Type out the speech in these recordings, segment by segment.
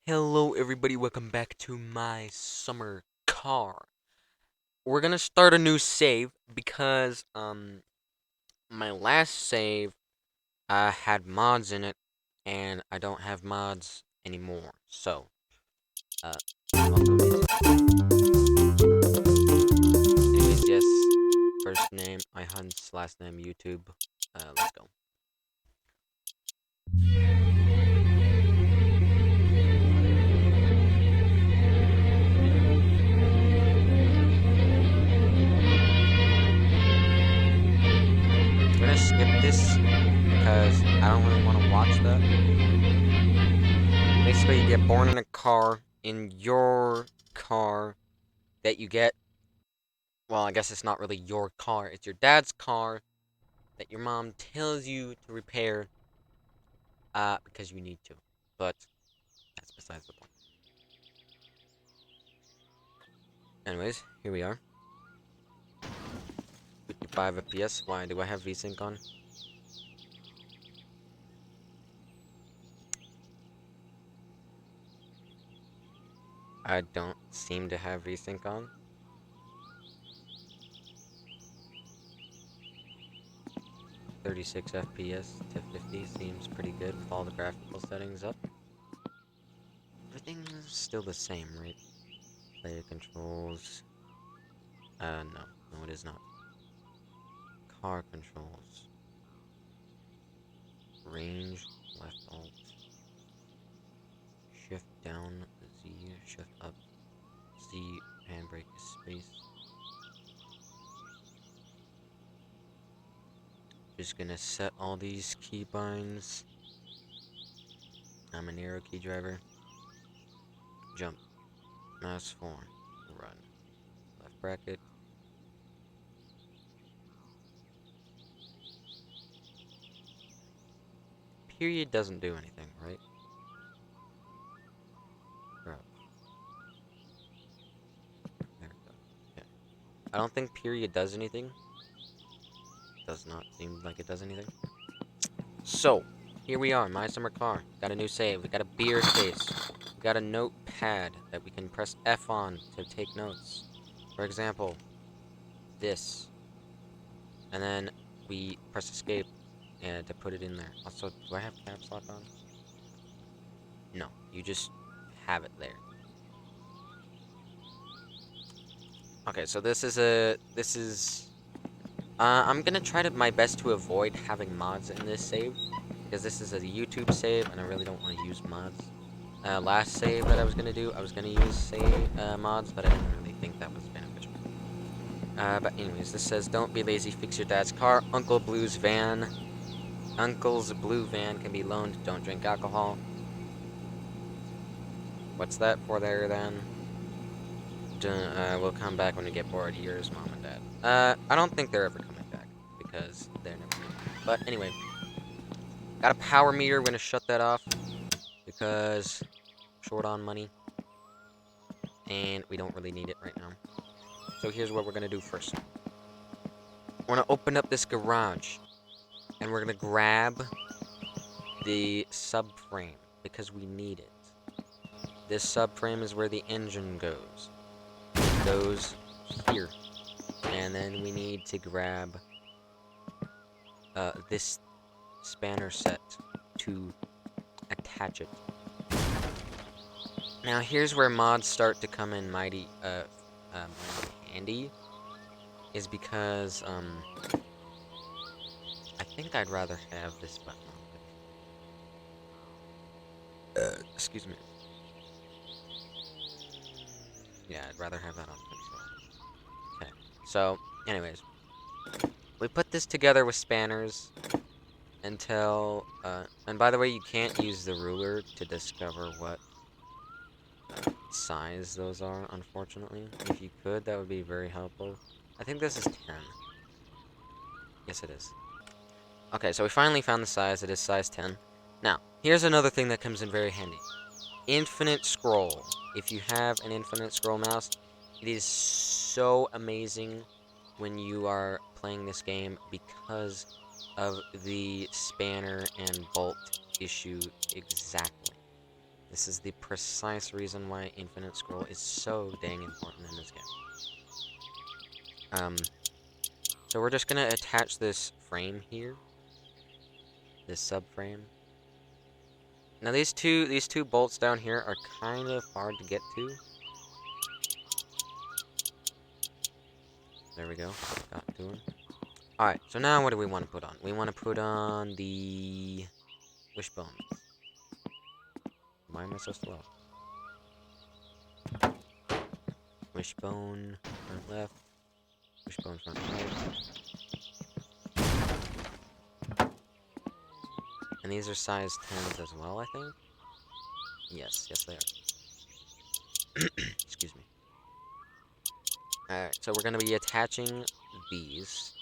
Hello everybody, welcome back to my summer car. We're gonna start a new save because my last save had mods in it and I don't have mods anymore. So uh welcome anyways, yes. First name iHunts, last name YouTube. Let's go. I'm gonna skip this because I don't really want to watch that. Basically you get born in a car, in your car that you get. Well, I guess it's not really your car. It's your dad's car that your mom tells you to repair, because you need to. But that's besides the point. Anyways, here we are. 55 FPS. Why do I have VSync on? I don't seem to have VSync on. 36 FPS to 50 seems pretty good with all the graphical settings up. Everything's still the same, right? Player controls. No. No, it is not. Car controls. Range, left alt. Shift down, Z, shift up, Z, handbrake is space. Just gonna set all these keybinds. I'm an arrow key driver. Jump, mouse 4, run, left bracket. Period doesn't do anything, right? Bro. There we go. Okay. I don't think period does anything. Does not seem like it does anything. So, here we are, my summer car. Got a new save. We got a beer case. We got a notepad that we can press F on to take notes. For example, this. And then we press escape and to put it in there. Also, do I have caps lock on? No, you just have it there. Okay, so I'm gonna try to my best to avoid having mods in this save because this is a YouTube save and I really don't want to use mods. Last save that I was gonna do, I was gonna use mods, but I didn't really think that was beneficial. But anyways, this says, "Don't be lazy, fix your dad's car. Uncle Blue's van. Uncle's blue van can be loaned. Don't drink alcohol." What's that for there then? We'll come back when we get bored. Here's mom and dad. I don't think they're ever coming back because they're never coming back. But anyway, got a power meter. We're gonna shut that off because short on money and we don't really need it right now. So here's what we're gonna do first. We're gonna open up this garage and we're gonna grab the subframe because we need it. This subframe is where the engine goes. It goes here. And then we need to grab this spanner set to attach it. Now here's where mods start to come in mighty handy, is because I think I'd rather have this button on. Excuse me. Yeah, I'd rather have that on control. Okay. So, anyways, we put this together with spanners until and by the way, you can't use the ruler to discover what size those are, unfortunately. If you could, that would be very helpful. I think this is 10. Yes, it is. Okay, so we finally found the size. It is size 10. Now, here's another thing that comes in very handy. Infinite scroll. If you have an infinite scroll mouse, it is so amazing when you are playing this game because of the spanner and bolt issue exactly. This is the precise reason why infinite scroll is so dang important in this game. So we're just gonna attach this frame here. This subframe. Now these two bolts down here are kind of hard to get to. There we go. Got to them. Alright, so now what do we want to put on? We want to put on the wishbones. Why am I so slow? Wishbone front left. Wishbone front right. And these are size 10s as well, I think? Yes, they are. Excuse me. Alright, so we're going to be attaching these.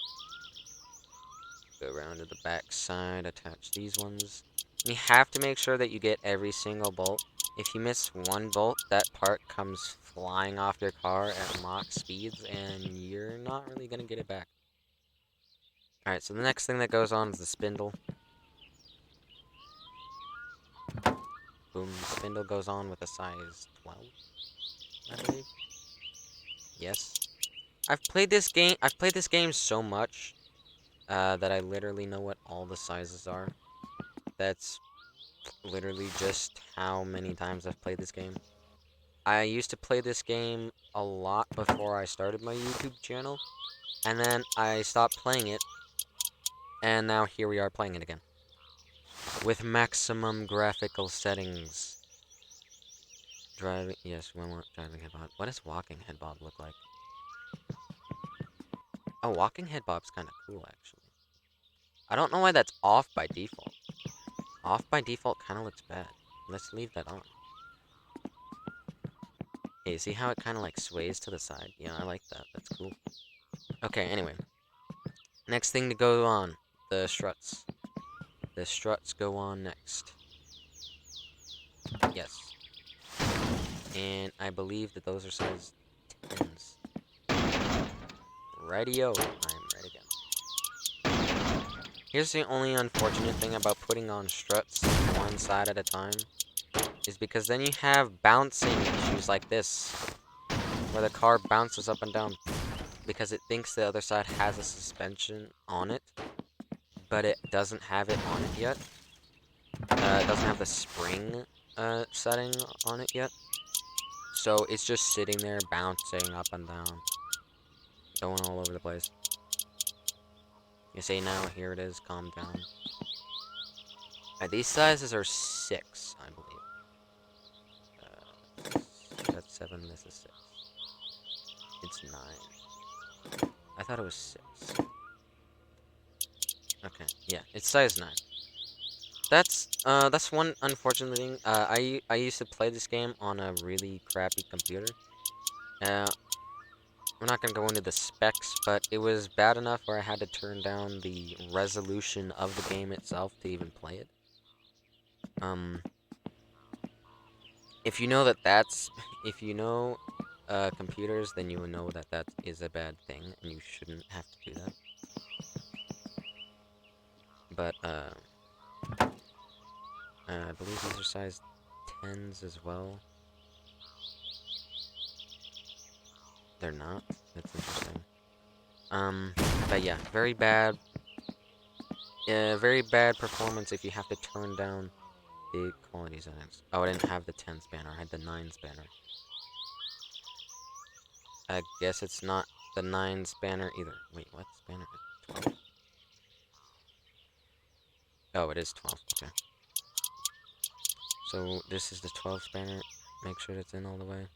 Go around to the back side, attach these ones. You have to make sure that you get every single bolt. If you miss one bolt, that part comes flying off your car at Mach speeds, and you're not really going to get it back. Alright, so the next thing that goes on is the spindle. Boom, the spindle goes on with a size 12, I believe. Yes. I've played this game so much that I literally know what all the sizes are. That's literally just how many times I've played this game. I used to play this game a lot before I started my YouTube channel, and then I stopped playing it, and now here we are playing it again. With maximum graphical settings. Driving, yes, we want driving head bob. What does walking head bob look like? Oh, walking head bob's kind of cool, actually. I don't know why that's off by default. Off by default kind of looks bad. Let's leave that on. Hey, see how it kind of like sways to the side? Yeah, I like that. That's cool. Okay, anyway. Next thing to go on, the struts. The struts go on next. Yes. And I believe that those are size 10s. Radio. I'm right again. Here's the only unfortunate thing about putting on struts one side at a time. Is because then you have bouncing issues like this. Where the car bounces up and down. Because it thinks the other side has a suspension on it. But it doesn't have it on it yet. It doesn't have the spring setting on it yet. So it's just sitting there bouncing up and down. Going all over the place. You see now, here it is, calm down. These sizes are 6, I believe. That's 7, this is 6. It's 9. I thought it was 6. Okay, yeah, it's size 9. That's one unfortunate thing. I used to play this game on a really crappy computer. We're not gonna go into the specs, but it was bad enough where I had to turn down the resolution of the game itself to even play it. If you know if you know computers, then you will know that that is a bad thing, and you shouldn't have to do that. But, I believe these are size 10s as well. They're not. That's interesting. But yeah, very bad performance if you have to turn down the quality settings. Oh, I didn't have the 10s banner, I had the 9s banner. I guess it's not the 9s banner either. Wait, what banner? 12? Oh, it is 12, okay. So, this is the 12th banner. Make sure it's in all the way.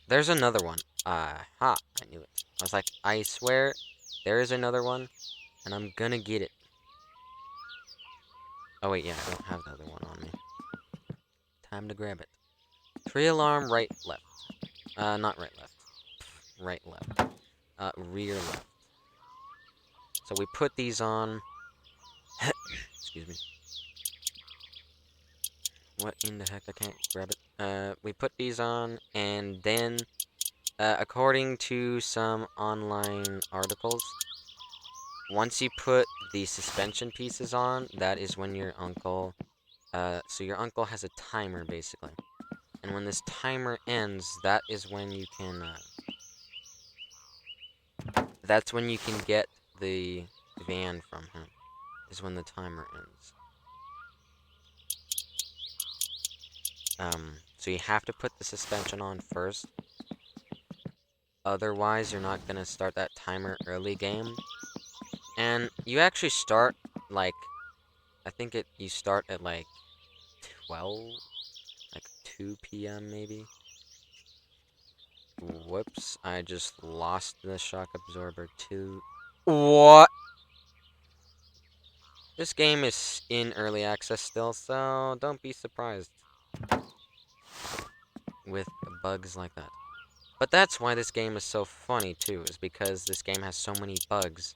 There's another one. Aha, I knew it. I was like, I swear, there is another one, and I'm gonna get it. Oh wait, yeah, I don't have the other one on me. Time to grab it. Tree alarm, right, left. Not right, left. Right, left. Rear, left. So we put these on. Excuse me. What in the heck? I can't grab it. We put these on, and then, according to some online articles, once you put the suspension pieces on, that is when your uncle So your uncle has a timer, basically. And when this timer ends, that is when you can, that's when you can get the van from him, is when the timer ends. So you have to put the suspension on first. Otherwise, you're not gonna start that timer early game. And you actually start, like, I think you start at, like, 12? Like, 2 p.m. maybe? Whoops, I just lost the shock absorber too. What? This game is in early access still, so don't be surprised with bugs like that. But that's why this game is so funny too, is because this game has so many bugs.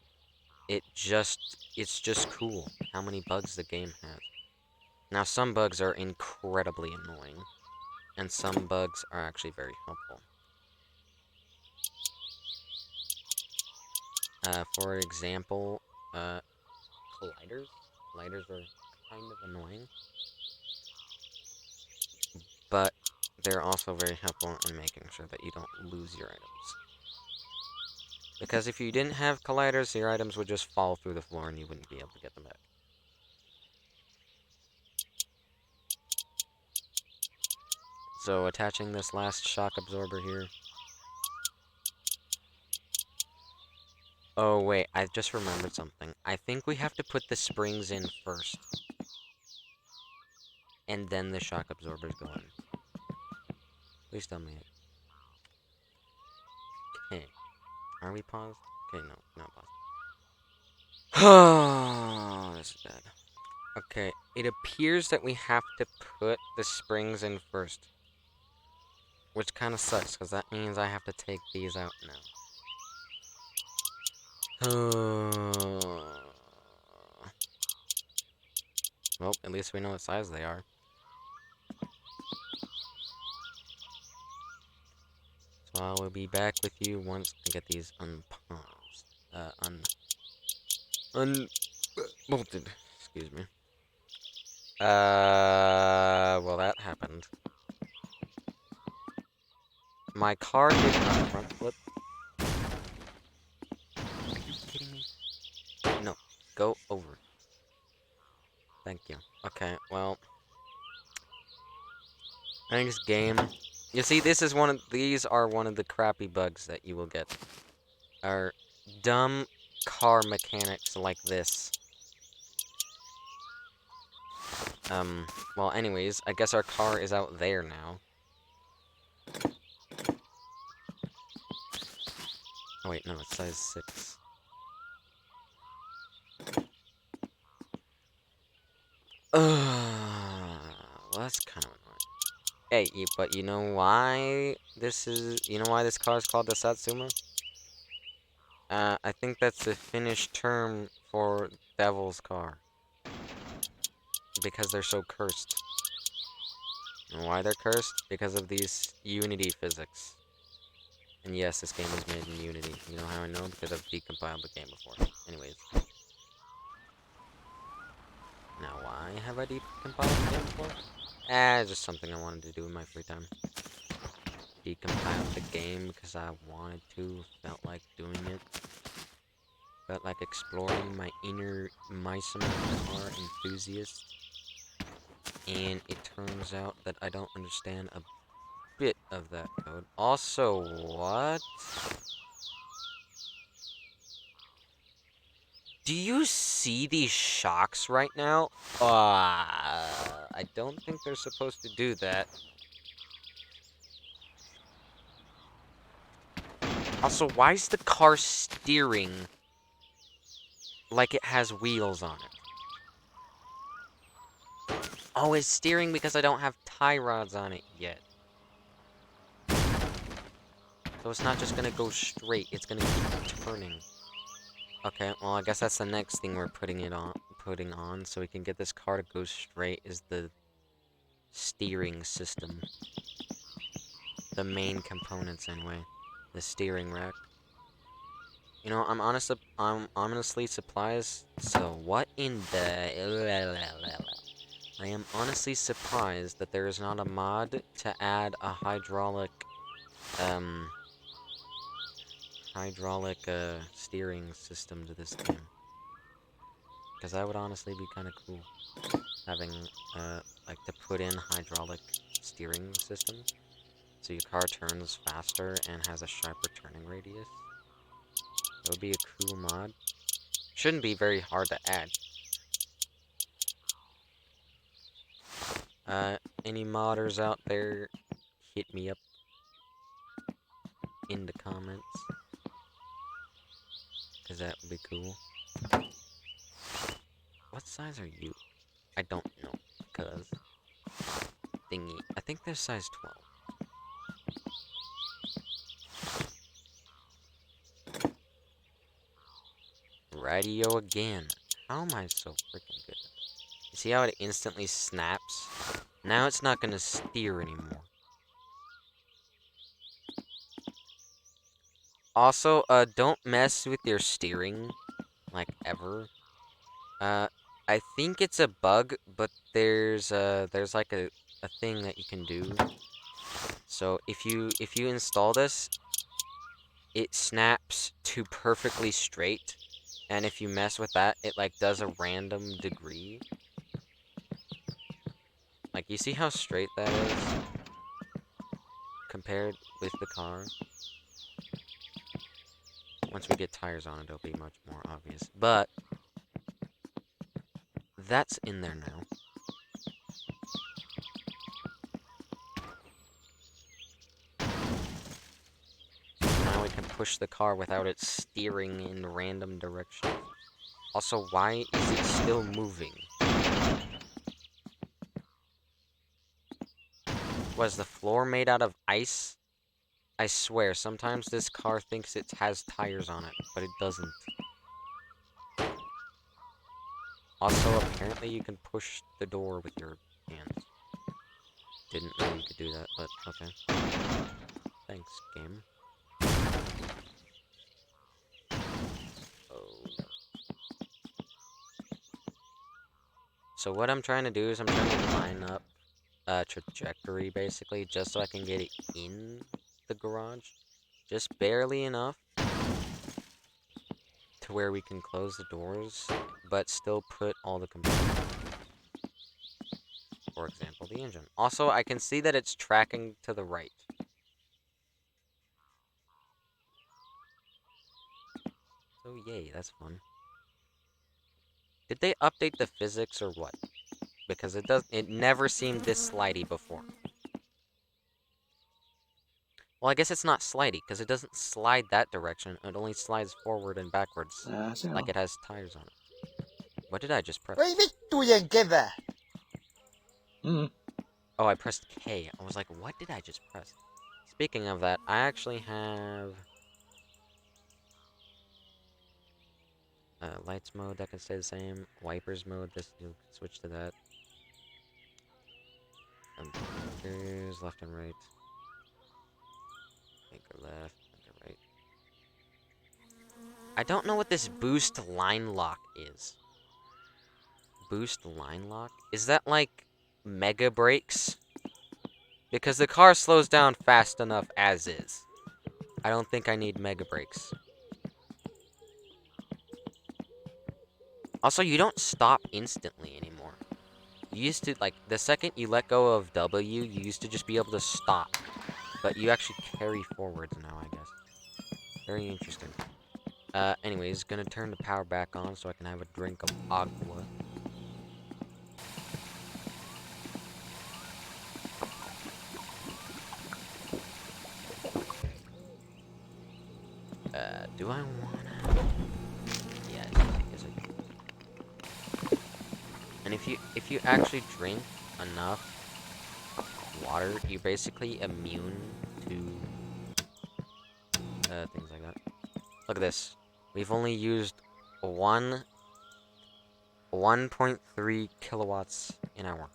It's just cool how many bugs the game has. Now, some bugs are incredibly annoying, and some bugs are actually very helpful. For example, colliders. Colliders are kind of annoying, but they're also very helpful in making sure that you don't lose your items. Because if you didn't have colliders, your items would just fall through the floor and you wouldn't be able to get them back. So attaching this last shock absorber here. Oh wait, I just remembered something. I think we have to put the springs in first. And then the shock absorbers go in. Please tell me it. Okay. Are we paused? Okay, no, not paused. Oh, this is bad. Okay, it appears that we have to put the springs in first. Which kind of sucks, because that means I have to take these out now. Well, at least we know what size they are. So I will be back with you once I get these unpaused. Unbolted. Excuse me. Well, that happened. My car did not front flip. Are you kidding me? No, go over. Thank you. Okay, well, thanks, game. You see, these are one of the crappy bugs that you will get. Are dumb car mechanics like this. Well, anyways, I guess our car is out there now. Oh, wait, no, it's size 6. Well, that's kind of annoying. Hey, but you know why this car is called the Satsuma? I think that's the Finnish term for Devil's Car. Because they're so cursed. And why they're cursed? Because of these Unity physics. And yes, this game was made in Unity. You know how I know? Because I've decompiled the game before. Anyways. Now, why have I decompiled the game before? Just something I wanted to do in my free time. Decompiled the game because I wanted to, felt like doing it. Felt like exploring my inner Maisama car enthusiast. And it turns out that I don't understand a bit of that code. Also, what? Do you see these shocks right now? I don't think they're supposed to do that. Also, why is the car steering like it has wheels on it? Oh, it's steering because I don't have tie rods on it yet. So it's not just gonna go straight, it's gonna keep turning. Okay, well, I guess that's the next thing we're putting on, so we can get this car to go straight, is the steering system. The main components, anyway. The steering rack. You know, I'm ominously supplies, so what in the... I am honestly surprised that there is not a mod to add a hydraulic steering system to this game. Because that would honestly be kind of cool. Having, like, to put in hydraulic steering system. So your car turns faster and has a sharper turning radius. That would be a cool mod. Shouldn't be very hard to add. Any modders out there, hit me up in the comments. Because that would be cool. What size are you? I don't know. Because... thingy. I think they're size 12. Radio again. How am I so freaking good? You see how it instantly snaps? Now it's not gonna steer anymore. Also, don't mess with your steering, like, ever. I think it's a bug, but there's like a thing that you can do. So, if you install this, it snaps to perfectly straight, and if you mess with that, it, like, does a random degree. Like, you see how straight that is? Compared with the car? Once we get tires on it, it'll be much more obvious. But that's in there now. Now we can push the car without it steering in random directions. Also, why is it still moving? Was the floor made out of ice? I swear, sometimes this car thinks it has tires on it, but it doesn't. Also, apparently you can push the door with your hands. Didn't know you could do that, but okay. Thanks, game. Oh, no. So what I'm trying to do is I'm trying to line up a trajectory, basically, just so I can get it in the garage. Just barely enough to where we can close the doors, but still put all the components. For example, the engine. Also, I can see that it's tracking to the right. So yay, that's fun. Did they update the physics or what? Because it never seemed this slidey before. Well, I guess it's not slidey, because it doesn't slide that direction. It only slides forward and backwards, like it has tires on it. What did I just press? Oh, I pressed K. I was like, what did I just press? Speaking of that, I actually have... lights mode, that can stay the same. Wipers mode, this you switch to that. Here's left and right. Anchor left, anchor right. I don't know what this boost line lock is. Boost line lock? Is that like mega brakes? Because the car slows down fast enough as is. I don't think I need mega brakes. Also, you don't stop instantly anymore. You used to, like, the second you let go of W, you used to just be able to stop. But you actually carry forwards now, I guess. Very interesting. Anyways, gonna turn the power back on so I can have a drink of agua. Do I wanna? Yeah, I think it's a... And if you actually drink enough water, you're basically immune to things like that. Look at this. We've only used 1.3 kilowatts an hour.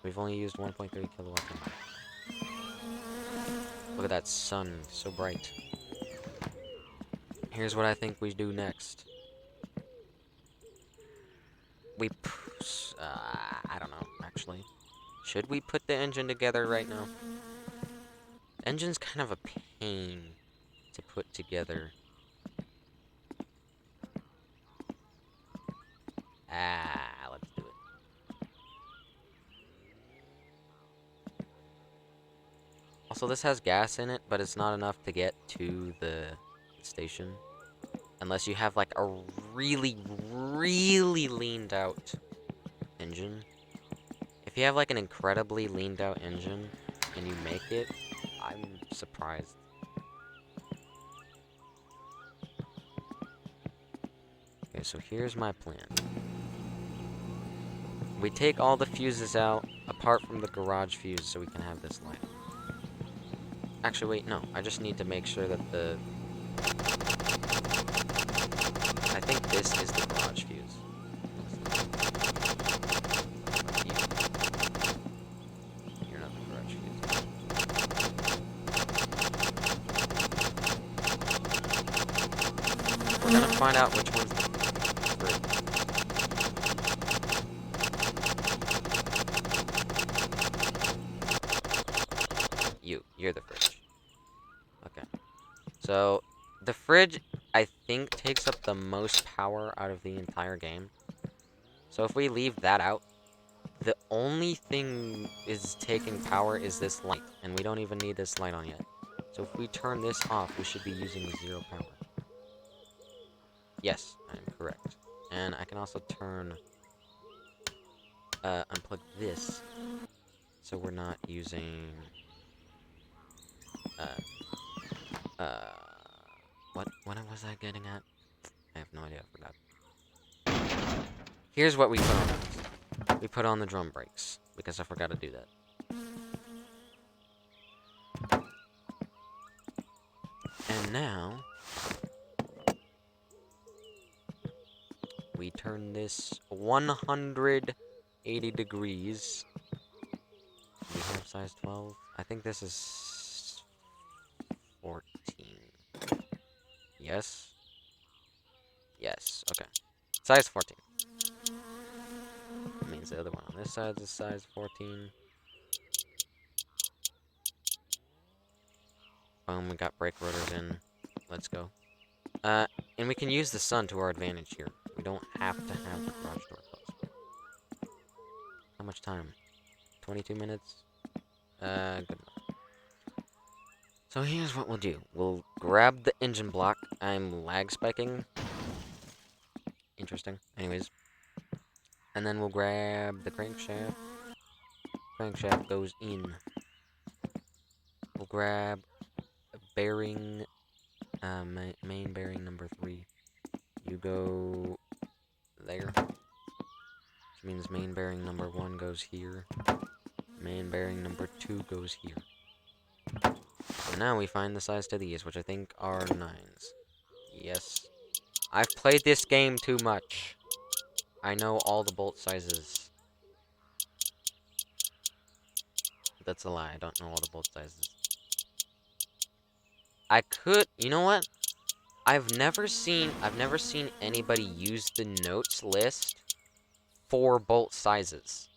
We've only used 1.3 kilowatts an hour. Look at that sun, so bright. Here's what I think we do next. We actually. Should we put the engine together right now? Engine's kind of a pain to put together. Let's do it. Also, this has gas in it, but it's not enough to get to the station. Unless you have, like, a really, really leaned out engine. If you have, like, an incredibly leaned out engine, and you make it, I'm surprised. Okay, so here's my plan. We take all the fuses out, apart from the garage fuse, so we can have this light. Actually, wait, no. I just need to make sure that the... I think this is the garage fuse. You're not the garage fuse. We're gonna find out which one's the fridge. You're the fridge. Okay. So, the fridge, I think, takes up the most power out of the entire game. So if we leave that out, the only thing is taking power is this light, and we don't even need this light on yet. So if we turn this off, we should be using 0 power. Yes, I am correct. And I can also turn, unplug this, so we're not using, what was I getting at? I have no idea, I forgot. Here's what we put on. We put on the drum brakes, because I forgot to do that. And now, we turn this 180 degrees. We have size 12. I think this is 14. Yes? Yes, okay. Size 14. That means the other one on this side is size 14. Boom, we got brake rotors in. Let's go. And we can use the sun to our advantage here. We don't have to have the garage door closed. How much time? 22 minutes? Good enough. So here's what we'll do. We'll grab the engine block. I'm lag spiking. Interesting. Anyways. And then we'll grab the crankshaft. Crankshaft goes in. We'll grab a bearing, main bearing number 3. You go there. Which means main bearing number 1 goes here. Main bearing number 2 goes here. And now we find the size to these, which I think are 9s. Yes. I've played this game too much. I know all the bolt sizes. That's a lie. I don't know all the bolt sizes. I could... You know what? I've never seen anybody use the notes list for bolt sizes.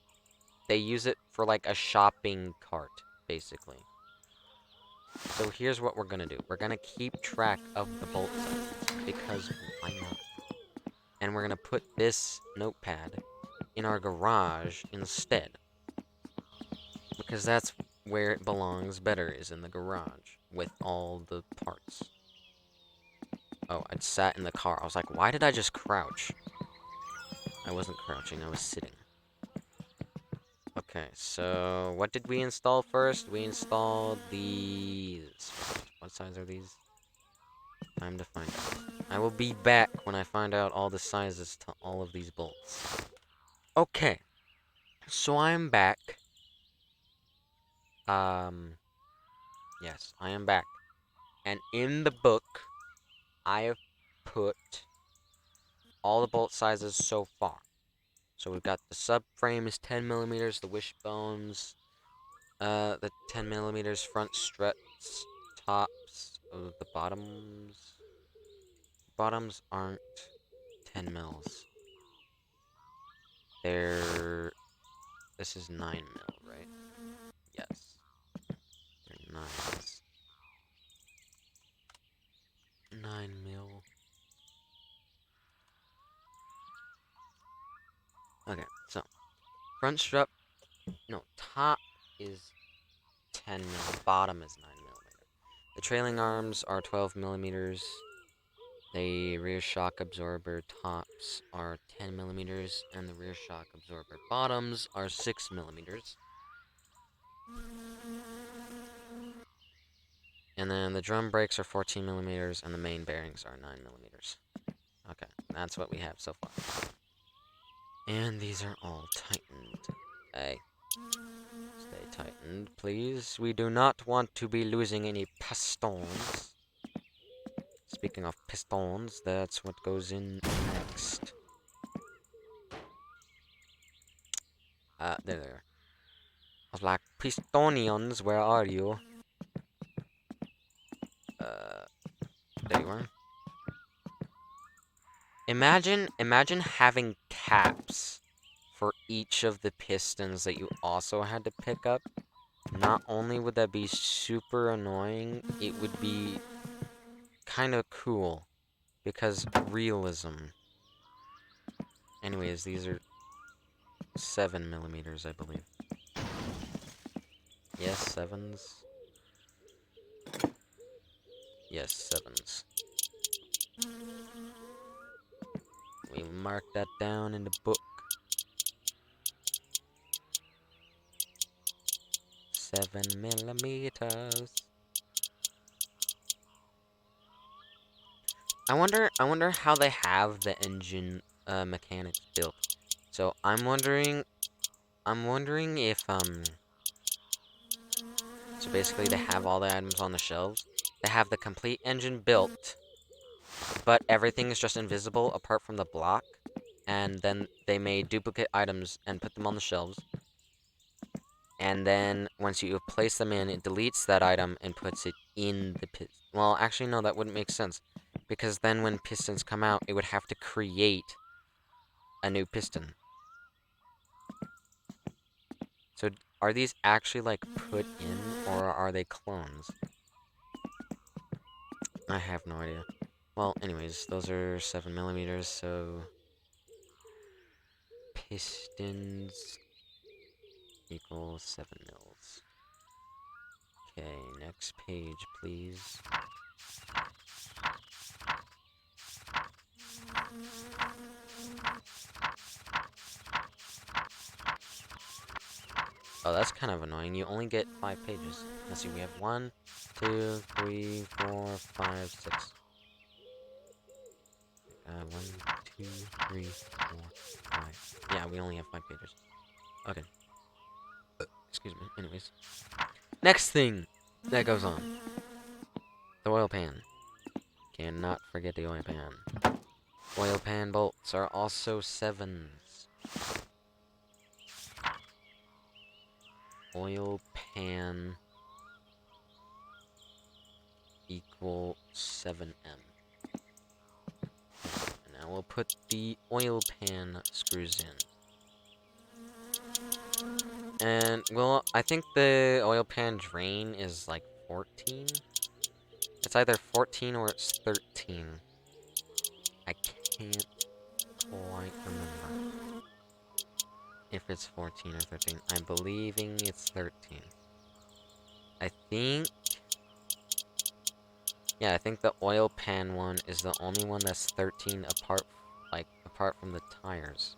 They use it for, like, a shopping cart, basically. So here's what we're gonna do. We're gonna keep track of the bolt sizes, because why not? And we're gonna put this notepad in our garage instead. Because that's where it belongs better, is in the garage, with all the parts. Oh, I'd sat in the car. I was like, why did I just crouch? I wasn't crouching, I was sitting. Okay, so what did we install first? We installed these. What size are these? Time to find out. I will be back when I find out all the sizes to all of these bolts. Okay, so I'm back. Yes, I am back. And in the book, I have put all the bolt sizes so far. So we've got the subframe is 10 millimeters, the wishbones, the 10 millimeters, front struts, tops, the bottoms. Bottoms aren't 10 mils. They're This is 9 mil, right? Yes. They're 9s. 9 mil. Okay, so front strut, no, top is 10 mil, bottom is 9 millimeter. The trailing arms are 12 millimeters. The rear shock absorber tops are 10 millimeters, and the rear shock absorber bottoms are 6 millimeters. And then the drum brakes are 14 millimeters, and the main bearings are 9 millimeters. Okay, that's what we have so far. And these are all tightened. Hey, stay tightened, please. We do not want to be losing any pistons. Speaking of pistons, that's what goes in next. There they are. I was like, Pistonians, where are you? There you are. Imagine having caps for each of the pistons that you also had to pick up. Not only would that be super annoying, it would be kind of cool. Because realism. Anyways, these are 7 millimeters, I believe. Yes, 7s. Yes, 7s. We mark that down in the book. 7 millimeters. I wonder how they have the engine mechanics built. So I'm wondering if so basically they have all the items on the shelves. They have the complete engine built, but everything is just invisible apart from the block. And then they made duplicate items and put them on the shelves. And then once you place them in, it deletes that item and puts it in the piston. Well, actually, no, that wouldn't make sense. Because then when pistons come out, it would have to create a new piston. So are these actually, like, put in, or are they clones? I have no idea. Well, anyways, those are 7 millimeters, so... Pistons equals 7 mils. Okay, next page, please. Oh, that's kind of annoying. You only get 5 pages. Let's see, we have 1, 2, 3, 4, 5, 6. 1, 2, 3, 4, 5. Yeah, we only have 5 pages. Okay. Excuse me. Anyways. Next thing that goes on. The oil pan. Cannot forget the oil pan. Oil pan bolts are also 7s. Oil pan equal 7M. And now we'll put the oil pan screws in. And, well, I think the oil pan drain is like 14. It's either 14 or it's 13. I can't quite remember if it's 14 or 13. I'm believing it's 13. I think... Yeah, I think the oil pan one is the only one that's 13 apart from the tires.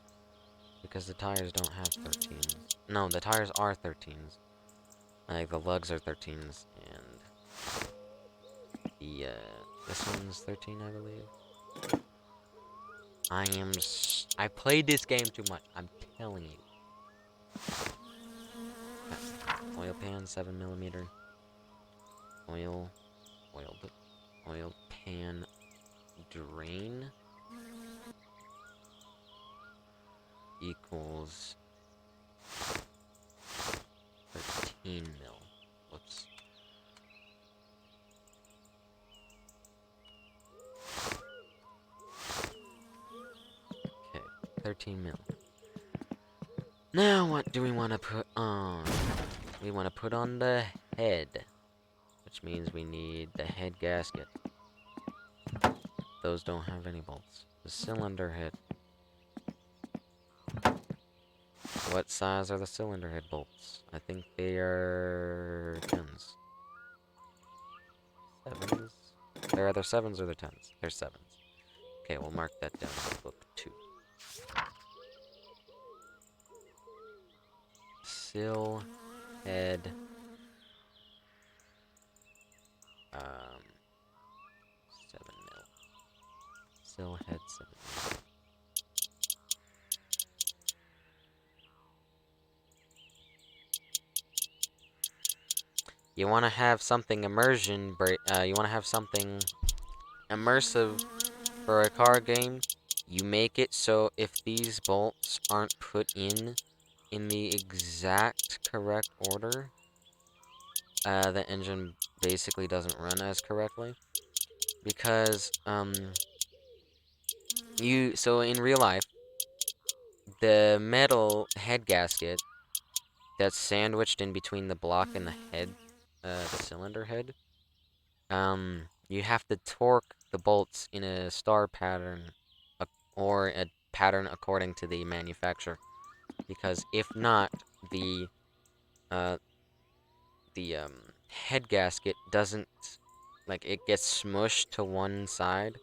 Because the tires don't have 13s. No, the tires are 13s. Like, the lugs are 13s, and... The, this one's 13, I believe. I played this game too much, I'm telling you. Okay. Oil pan, 7 millimeter. Oil pan drain equals 13 mil. Whoops. Okay, 13 mil. Now, what do we want to put on? We want to put on the head, which means we need the head gasket. Those don't have any bolts. The cylinder head. What size are the cylinder head bolts? I think they are 10s. 7s? They're either 7s or they're 10s. They're 7s. Okay, we'll mark that down in book 2. Sill head. 7 mil. Sill head 7 mil. You want to have something you want to have something immersive for a car game. You make it so if these bolts aren't put in the exact correct order, the engine basically doesn't run as correctly. Because, so in real life, the metal head gasket that's sandwiched in between the block and the head, the cylinder head, you have to torque the bolts in a star pattern, or a pattern according to the manufacturer. Because if not, the, uh, head gasket doesn't, like, it gets smushed to one side,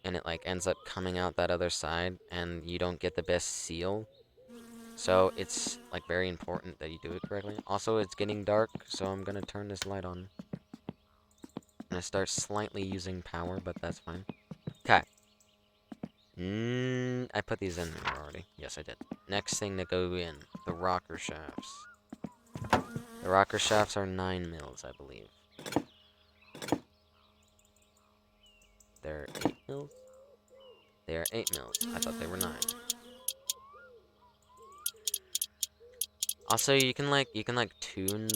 and it, like, ends up coming out that other side, and you don't get the best seal. So it's, like, very important that you do it correctly. Also, it's getting dark, so I'm gonna turn this light on. I'm gonna start slightly using power, but that's fine. Okay. I put these in there already. Yes, I did. Next thing to go in, the rocker shafts. The rocker shafts are 9 mils, I believe. They're 8 mils? They are 8 mils. I thought they were 9. Also, you can tune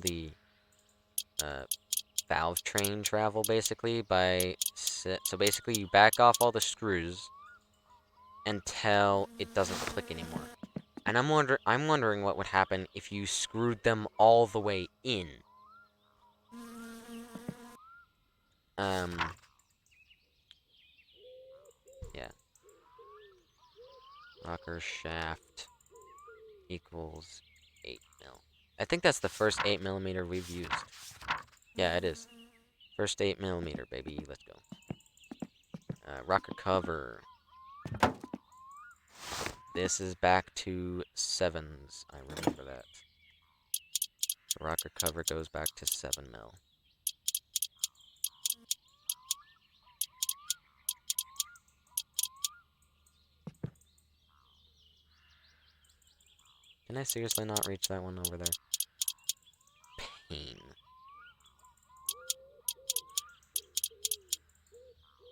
the valve train travel basically by so basically you back off all the screws until it doesn't click anymore. And I'm wondering what would happen if you screwed them all the way in. Yeah. Rocker shaft equals 8 mil. I think that's the first 8mm we've used. Yeah, it is. First 8mm, baby. Let's go. Rocker cover. This is back to 7s. I remember that. The rocker cover goes back to 7 mil. Can I seriously not reach that one over there? Pain.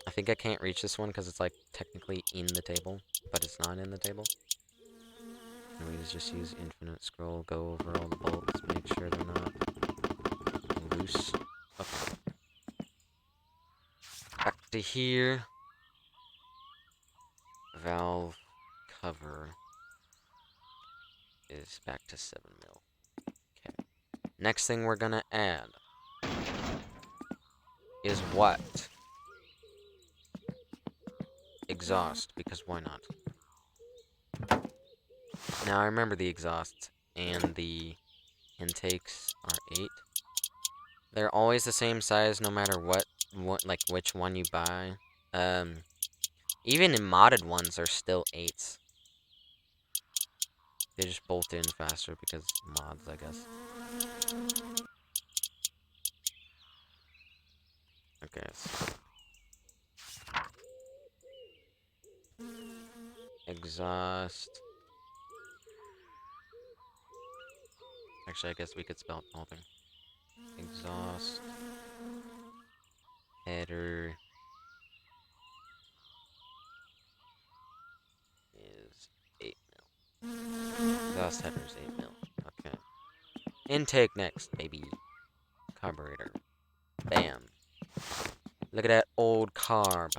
I think I can't reach this one because it's like technically in the table, but it's not in the table. And we just use infinite scroll, go over all the bolts, make sure they're not loose. Okay. Back to here. Valve cover is back to 7 mil. Okay. Next thing we're gonna add is what? Exhaust, because why not? Now I remember the exhausts and the intakes are 8. They're always the same size no matter like which one you buy. Even in modded ones are still 8s. They just bolt in faster because mods, I guess. Okay. So exhaust. Actually, I guess we could spell the whole thing. Exhaust. Header. Is 8 mil. Exhaust header is 8 mil. Okay. Intake next, baby. Carburetor. Bam. Look at that old carb.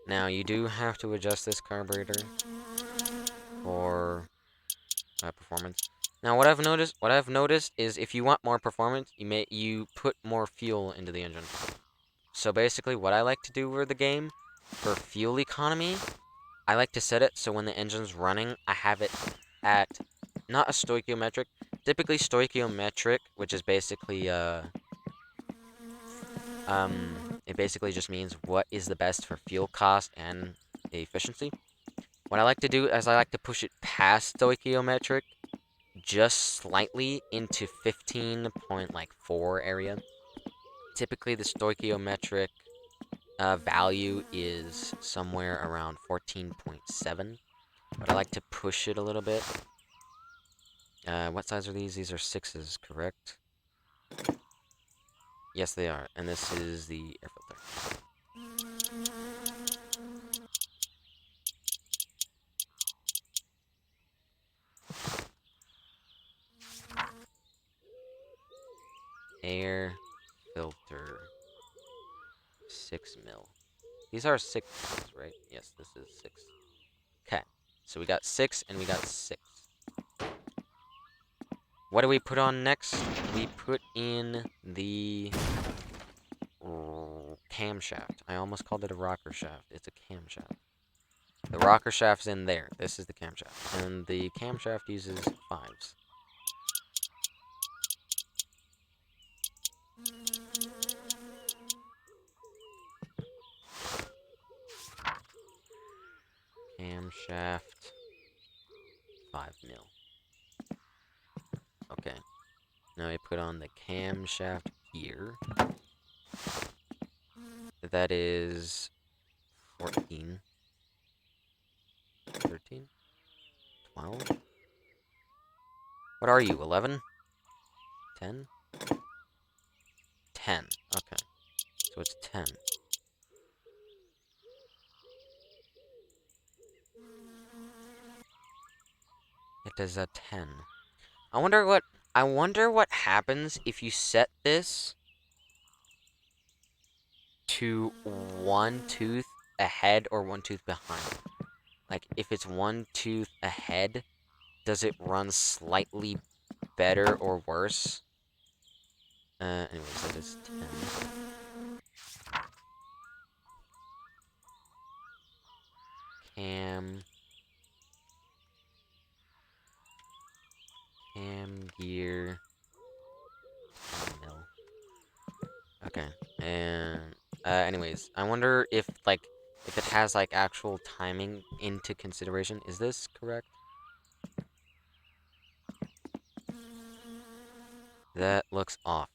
Now, you do have to adjust this carburetor for performance. Now, what I've noticed is if you want more performance, you put more fuel into the engine. So basically, what I like to do with the game for fuel economy, I like to set it so when the engine's running, I have it at not a stoichiometric, typically stoichiometric, which is basically it basically just means what is the best for fuel cost and efficiency. What I like to do is I like to push it past stoichiometric just slightly into 15.4 area. Typically, the stoichiometric value is somewhere around 14.7, but I like to push it a little bit. What size are these? These are 6s, correct? Yes, they are, and this is the air filter. Air filter 6 mil. These are 6 mils, right? Yes, this is 6. Okay, so we got 6 and we got 6. What do we put on next? We put in the camshaft. I almost called it a rocker shaft. It's a camshaft. The rocker shaft's in there. This is the camshaft. And the camshaft uses 5s. Camshaft 5 mil. Okay. Now we put on the camshaft gear. That is 14. 13? 12? What are you, 11? 10? 10. Okay. So it's 10. It is a 10. I wonder what happens if you set this to one tooth ahead or one tooth behind. Like, if it's one tooth ahead, does it run slightly better or worse? Anyways, that is 10. Cam gear. 10 mil. Okay, and, anyways, I wonder if it has, actual timing into consideration. Is this correct? That looks off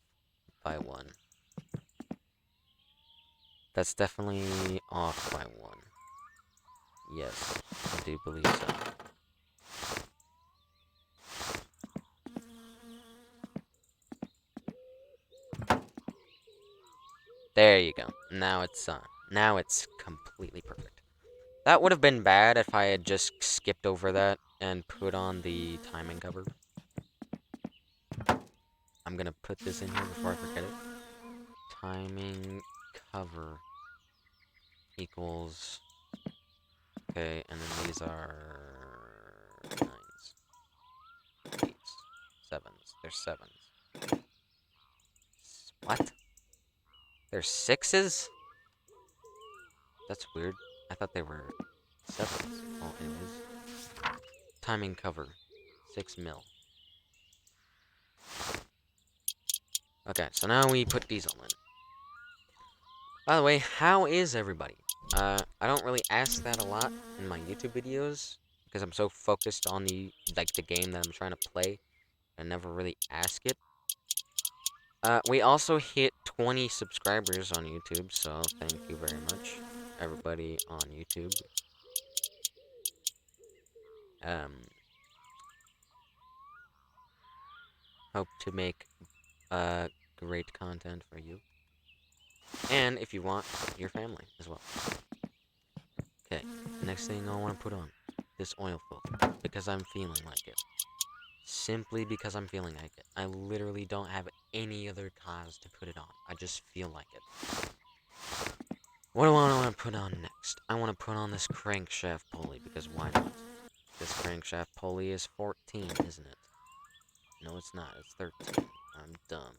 by 1. That's definitely off by 1. Yes, I do believe so. There you go. Now it's completely perfect. That would have been bad if I had just skipped over that and put on the timing cover. I'm gonna put this in here before I forget it. Timing cover equals... Okay, and then these are 9s, 8s, 7s. They're 7s. What? They're 6s? That's weird. I thought they were 7s. Oh, anyways. Timing cover. 6 mil. Okay, so now we put diesel in. By the way, how is everybody? I don't really ask that a lot in my YouTube videos because I'm so focused on the game that I'm trying to play. I never really ask it. We also hit 20 subscribers on YouTube, so thank you very much, everybody on YouTube. Hope to make great content for you, and if you want, your family as well. Okay, next thing I want to put on this oil filter because I'm feeling like it. Simply because I'm feeling like it. I literally don't have any other cause to put it on. I just feel like it. What do I want to put on next? Next, I want to put on this crankshaft pulley, because why not? This crankshaft pulley is 14, isn't it? No, it's not. It's 13. I'm dumb.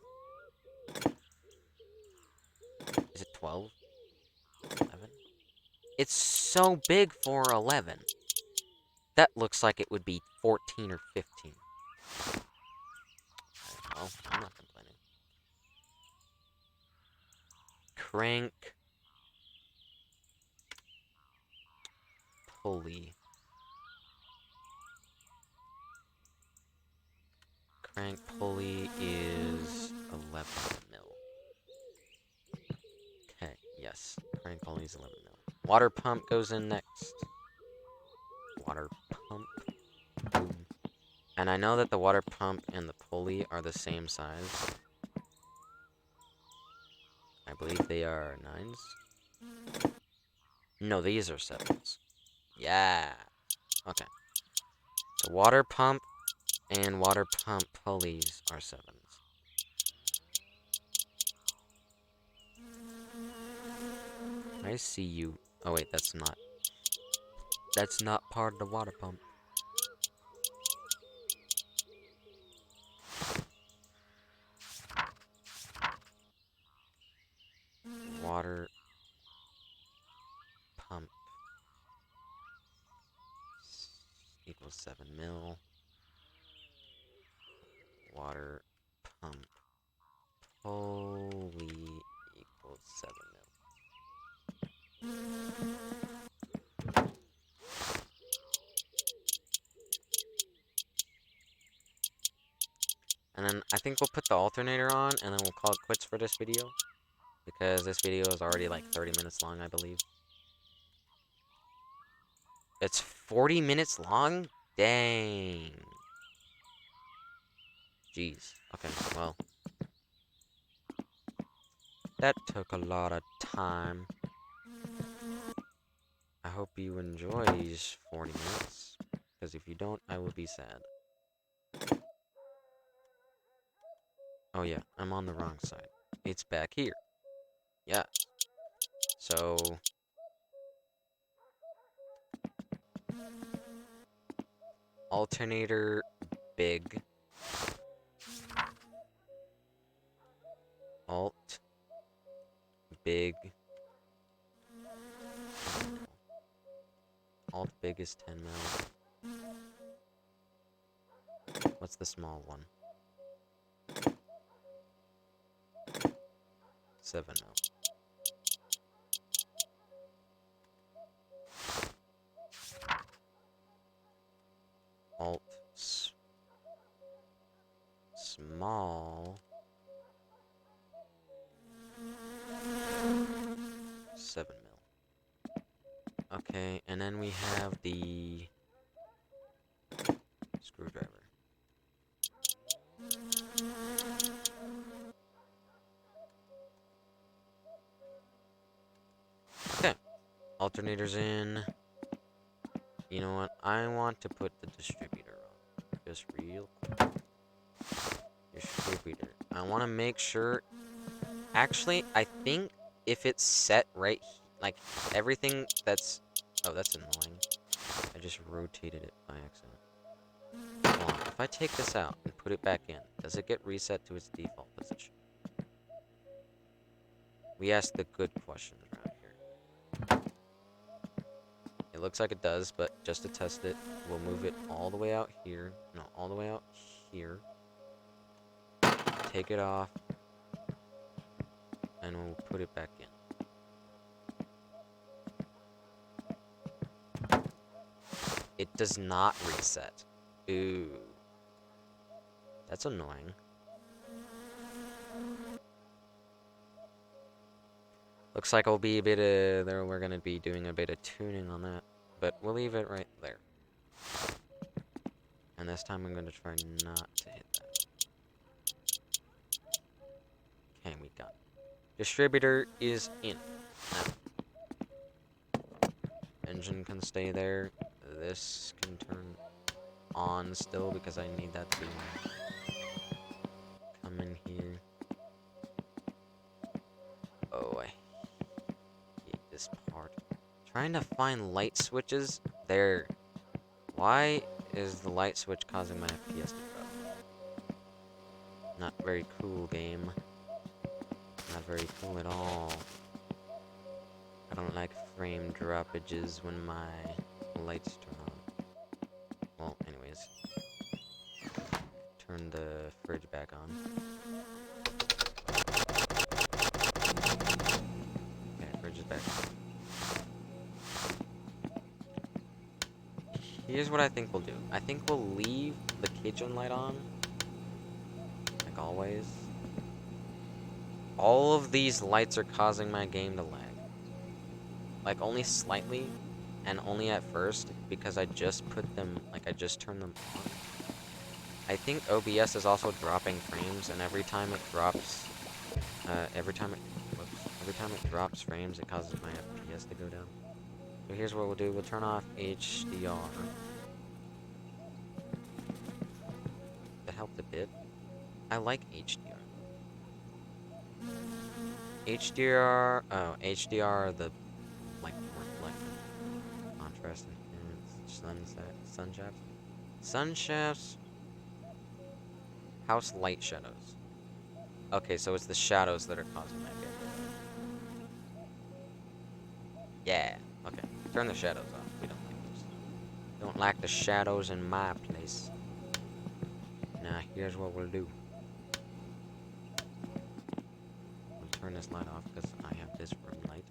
Is it 12? 11? It's so big for 11. That looks like it would be 14 or 15. Well, I'm not complaining. Crank pulley. Crank pulley is 11 mil. Okay, yes. Crank pulley is 11 mil. Water pump goes in next. Water pump. Boom. And I know that the water pump and the pulley are the same size. I believe they are 9s. No, these are 7s. Yeah. Okay. So water pump and water pump pulleys are 7s. I see you. Oh wait, that's not. That's not part of the water pump. Water pump equals 7 mil. Water pump pulley equals 7 mil. And then I think we'll put the alternator on, and then we'll call it quits for this video. Because this video is already like 30 minutes long, I believe. It's 40 minutes long? Dang. Jeez. Okay, well. That took a lot of time. I hope you enjoy these 40 minutes. Because if you don't, I will be sad. Oh yeah, I'm on the wrong side. It's back here. Yeah. So... alternator big. Alt big. Alt big is 10 mil. What's the small one? 7 mil. Alt small 7 mil. Okay, and then we have the screwdriver. Okay, alternator's in. You know what? I want to put the distributor on. Just real quick. Distributor. I want to make sure. Actually, I think if it's set right, like everything that's. Oh, that's annoying. I just rotated it by accident. Hold on. If I take this out and put it back in, does it get reset to its default position? We ask the good questions around here. It looks like it does, but just to test it, we'll move it all the way out here. No, all the way out here. Take it off. And we'll put it back in. It does not reset. Ooh. That's annoying. Looks like we'll be a bit of... we're going to be doing a bit of tuning on that. But we'll leave it right there. And this time I'm going to try not to hit that. Okay, we got it. Distributor is in. Now. Engine can stay there. This can turn on still because I need that to come in here. Oh, I hate this part. Trying to find light switches. There. Why is the light switch causing my FPS to drop? Not very cool, game. Not very cool at all. I don't like frame droppages when my lights turn on. Well, anyways. Turn the fridge back on. Okay, fridge is back on. Here's what I think we'll do. I think we'll leave the kitchen light on. Like always. All of these lights are causing my game to lag. Like, only slightly, and only at first, because I just put them, like, I just turned them on. I think OBS is also dropping frames, and every time it drops, every time it drops frames, it causes my FPS to go down. So here's what we'll do. We'll turn off HDR. That helped a bit. I like HDR. HDR, the, like, reflective, contrast, enhance, sun shafts. Sun shafts, house light shadows. Okay, so it's the shadows that are causing that game. Yeah, okay. Turn the shadows off. We don't like those. Don't like the shadows in my place. Now, here's what we'll do. We'll turn this light off because I have this room light.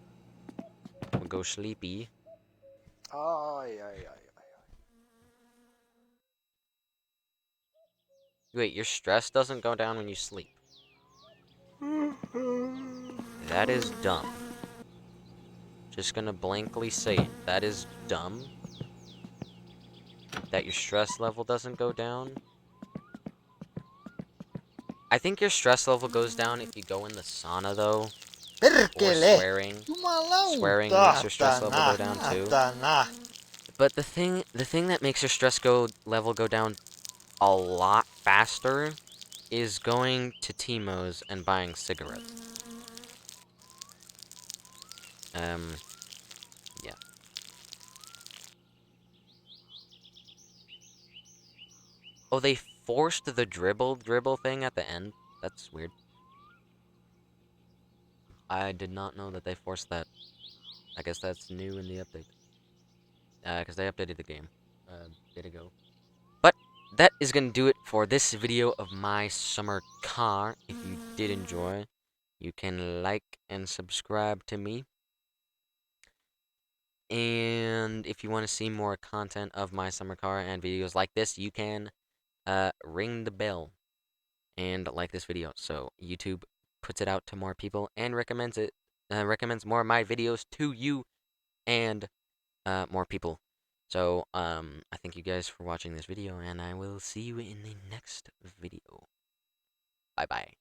We'll go sleepy. Wait, your stress doesn't go down when you sleep. That is dumb. Just gonna blankly say it. That is dumb. That your stress level doesn't go down. I think your stress level goes down if you go in the sauna, though. Or swearing. Swearing makes your stress level go down, too. But the thing that makes your stress level go down a lot faster is going to Timo's and buying cigarettes. Yeah. Oh, they forced the dribble thing at the end? That's weird. I did not know that they forced that. I guess that's new in the update. Because they updated the game a bit ago. But that is going to do it for this video of my summer car. If you did enjoy, you can like and subscribe to me. And if you want to see more content of my summer car and videos like this, you can ring the bell and like this video. So YouTube puts it out to more people and recommends more of my videos to you and more people. So, I thank you guys for watching this video, and I will see you in the next video. Bye-bye.